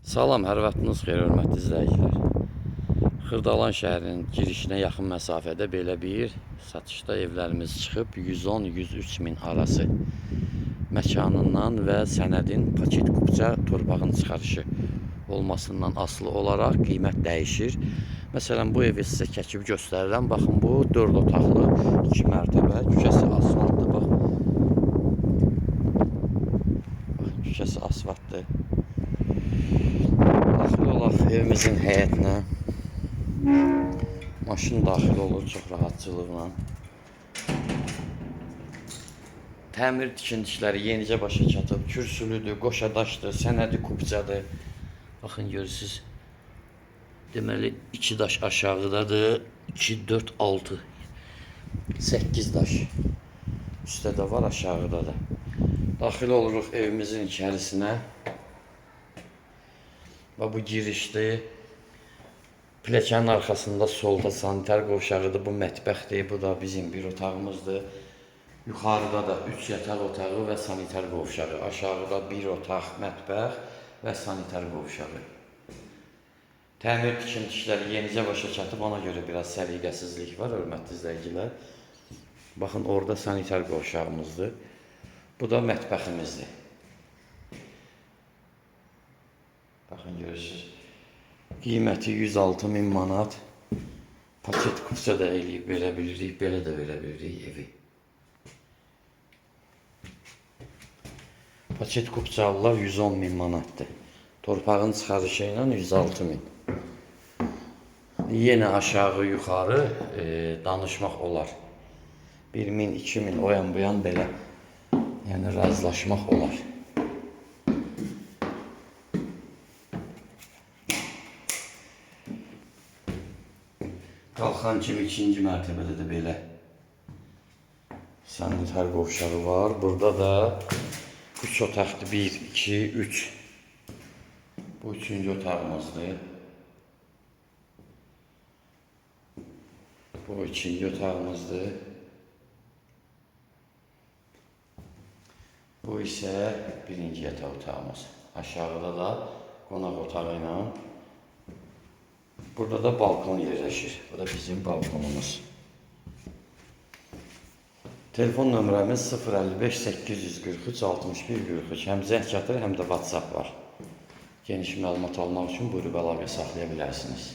Salam, hər vaxtınız xeyir, hörmətli izləyicilər. Xırdalan şəhərinin girişinə yaxın məsafədə belə bir satışda evlərimiz çıxıb 110-103 min arası məkanından və sənədin paket kupça torpağın çıxarışı olmasından asılı olaraq qiymət dəyişir. Məsələn, bu evi sizə çəkib göstərirəm. Baxın, bu 4 otaqlı 2 mərtəbə, küçəsi asfaltdır. Baxın, küçəsi asfaltdır. Daxil olaq evimizin həyətinə. Maşın daxil olur çox rahatçılıqla. Təmir tikintişləri yenicə başa çatıb, kürsülüdür, qoşadaşdır, sənədi kupçadır. Baxın, görürsünüz. Deməli, 2 daş aşağıdadır, 2, 4, 6, 8 daş. Üstə də var, aşağıda da. Daxil oluruq evimizin içərisinə. Və bu girişdir. Pilləkənin arxasında solda sanitar qovşağıdır. Bu mətbəxdir. Bu da bizim bir otağımızdır. Yuxarıda da 3 yataq otağı və sanitar qovşağı. Aşağıda bir otaq, mətbəx və sanitar qovşağı. Təmir tikintişləri yenicə başa çatıb, ona görə biraz səliqəsizlik var, hörmətli izləyicilər. Baxın, orada sanitar qovşağımızdır. Bu da mətbəximizdir. Baxın, görürsünüz. Qiyməti 106 min manat. Paket kupça da eləyib verə bilirik, belə də verə bilirik evi. Paket kupçalılar 110 min manatdır. Torpağın çıxarışı ilə 106 min. Yenə aşağı yuxarı danışmaq olar. 1 min, 2 min, o yan bu yan belə. Yəni razılaşmaq olar. Qalxan kimi 2-ci mərtəbədə də belə sanitar qovşağı var. Burada da 3 otaqdır. 1, 2, 3. Bu 3-cü otağımızdır. Bu 2-ci otağımızdır. Bu isə 1-ci yataq otağımız. Aşağıda da qonaq otağı ilə. Burada da balkon yerləşir. Bu da bizim balkonumuz. Telefon nömrəmiz 055 843 61 43. Həm zəng çatır, həm də WhatsApp var. Geniş məlumat almaq üçün buyurub əlaqə saxlaya bilərsiniz.